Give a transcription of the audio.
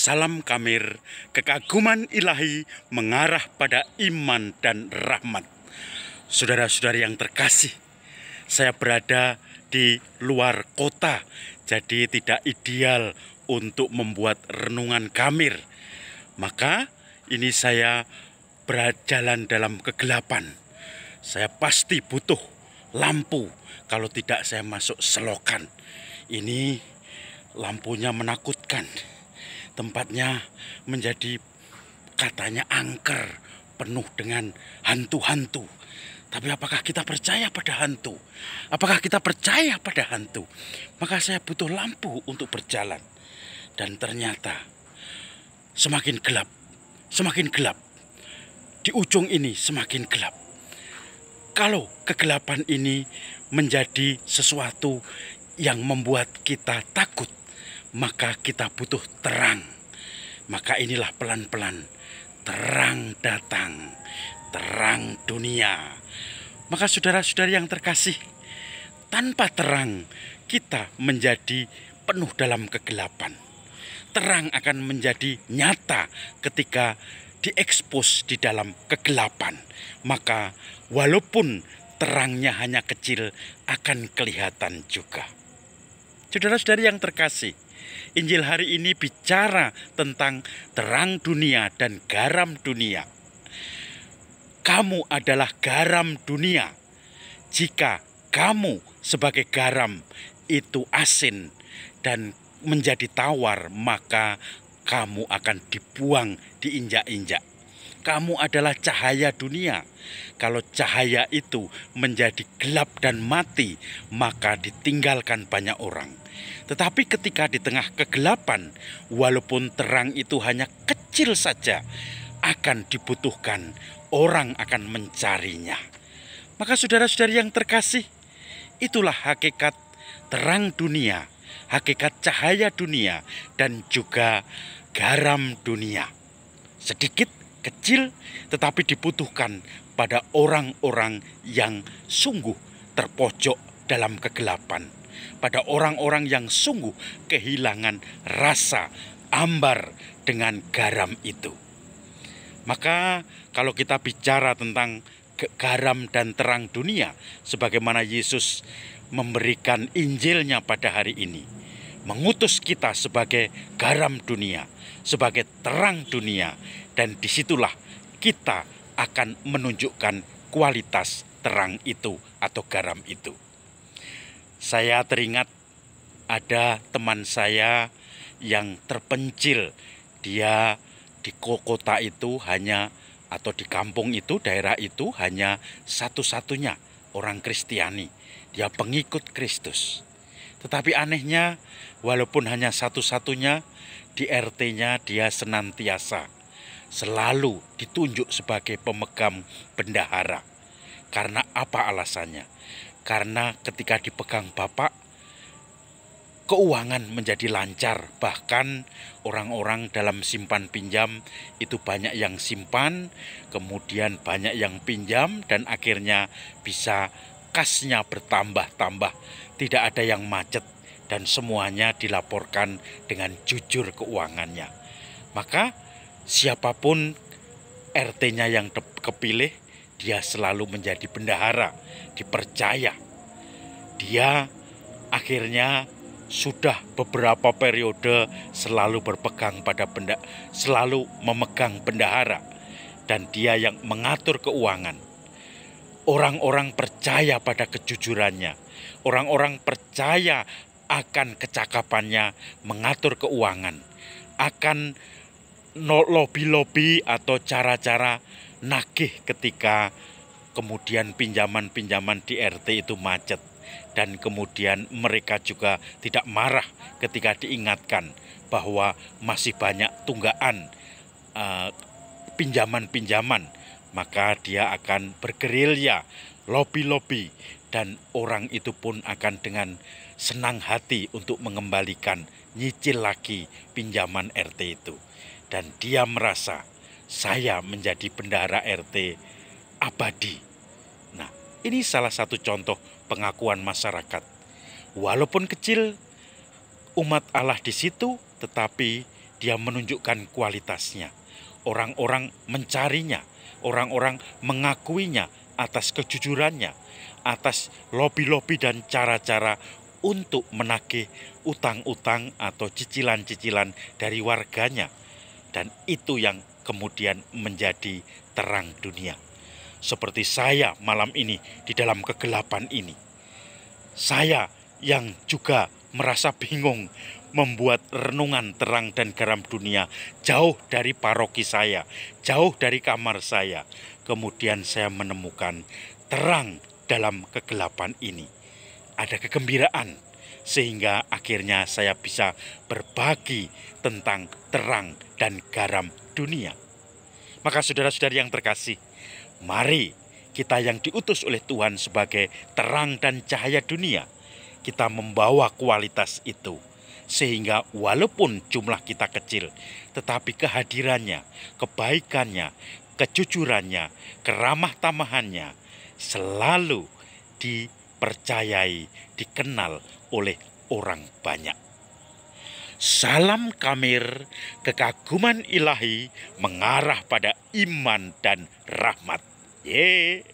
Salam Kamir, kekaguman ilahi mengarah pada iman dan rahmat. Saudara-saudari yang terkasih, saya berada di luar kota, jadi tidak ideal untuk membuat renungan Kamir. Maka ini saya berjalan dalam kegelapan. Saya pasti butuh lampu, kalau tidak saya masuk selokan. Ini lampunya menakutkan. Tempatnya menjadi katanya angker, penuh dengan hantu-hantu. Tapi apakah kita percaya pada hantu? Apakah kita percaya pada hantu? Maka saya butuh lampu untuk berjalan. Dan ternyata semakin gelap, semakin gelap. Di ujung ini semakin gelap. Kalau kegelapan ini menjadi sesuatu yang membuat kita takut, maka kita butuh terang. Maka inilah pelan-pelan terang datang, terang dunia. Maka saudara-saudari yang terkasih, tanpa terang kita menjadi penuh dalam kegelapan. Terang akan menjadi nyata ketika diekspos di dalam kegelapan. Maka walaupun terangnya hanya kecil, akan kelihatan juga. Saudara-saudari yang terkasih, Injil hari ini bicara tentang terang dunia dan garam dunia. Kamu adalah garam dunia. Jika kamu sebagai garam itu asin dan menjadi tawar, maka kamu akan dibuang, diinjak-injak. Kamu adalah cahaya dunia. Kalau cahaya itu menjadi gelap dan mati, maka ditinggalkan banyak orang. Tetapi ketika di tengah kegelapan, walaupun terang itu hanya kecil saja, akan dibutuhkan, orang akan mencarinya. Maka saudara-saudari yang terkasih, itulah hakikat terang dunia, hakikat cahaya dunia, dan juga garam dunia. Sedikit, kecil, tetapi dibutuhkan pada orang-orang yang sungguh terpojok dalam kegelapan. Pada orang-orang yang sungguh kehilangan rasa ambar dengan garam itu. Maka kalau kita bicara tentang garam dan terang dunia, sebagaimana Yesus memberikan Injilnya pada hari ini, mengutus kita sebagai garam dunia, sebagai terang dunia, dan disitulah kita akan menunjukkan kualitas terang itu atau garam itu. Saya teringat ada teman saya yang terpencil. Dia di kota itu hanya, atau di kampung itu, daerah itu hanya satu-satunya orang Kristiani. Dia pengikut Kristus. Tetapi anehnya, walaupun hanya satu-satunya, di RT-nya dia senantiasa selalu ditunjuk sebagai pemegang bendahara. Karena apa alasannya? Karena ketika dipegang Bapak, keuangan menjadi lancar. Bahkan orang-orang dalam simpan pinjam itu banyak yang simpan, kemudian banyak yang pinjam, dan akhirnya bisa kasnya bertambah-tambah. Tidak ada yang macet, dan semuanya dilaporkan dengan jujur keuangannya. Maka siapapun RT-nya yang kepilih, dia selalu menjadi bendahara, dipercaya. Dia akhirnya sudah beberapa periode selalu berpegang pada selalu memegang bendahara, dan dia yang mengatur keuangan. Orang-orang percaya pada kejujurannya. Orang-orang percaya akan kecakapannya mengatur keuangan, akan lobi-lobi atau cara-cara nagih ketika kemudian pinjaman-pinjaman di RT itu macet. Dan kemudian mereka juga tidak marah ketika diingatkan bahwa masih banyak tunggakan pinjaman-pinjaman. Maka dia akan bergerilya, lobi-lobi, dan orang itu pun akan dengan senang hati untuk mengembalikan, nyicil lagi pinjaman RT itu. Dan dia merasa, saya menjadi bendahara RT abadi. Nah, ini salah satu contoh pengakuan masyarakat. Walaupun kecil, umat Allah di situ, tetapi dia menunjukkan kualitasnya. Orang-orang mencarinya, orang-orang mengakuinya atas kejujurannya, atas lobi-lobi dan cara-cara untuk menagih utang-utang atau cicilan-cicilan dari warganya. Dan itu yang kemudian menjadi terang dunia. Seperti saya malam ini di dalam kegelapan ini. Saya yang juga merasa bingung membuat renungan terang dan garam dunia jauh dari paroki saya, jauh dari kamar saya. Kemudian saya menemukan terang dalam kegelapan ini. Ada kegembiraan sehingga akhirnya saya bisa berbagi tentang terang dan garam dunia. Maka saudara-saudari yang terkasih, mari kita yang diutus oleh Tuhan sebagai terang dan cahaya dunia, kita membawa kualitas itu. Sehingga walaupun jumlah kita kecil, tetapi kehadirannya, kebaikannya, kejujurannya, keramah tamahannya selalu dipercayai, dikenal oleh orang banyak. Salam Kamir, kekaguman ilahi mengarah pada iman dan rahmat. Yeay.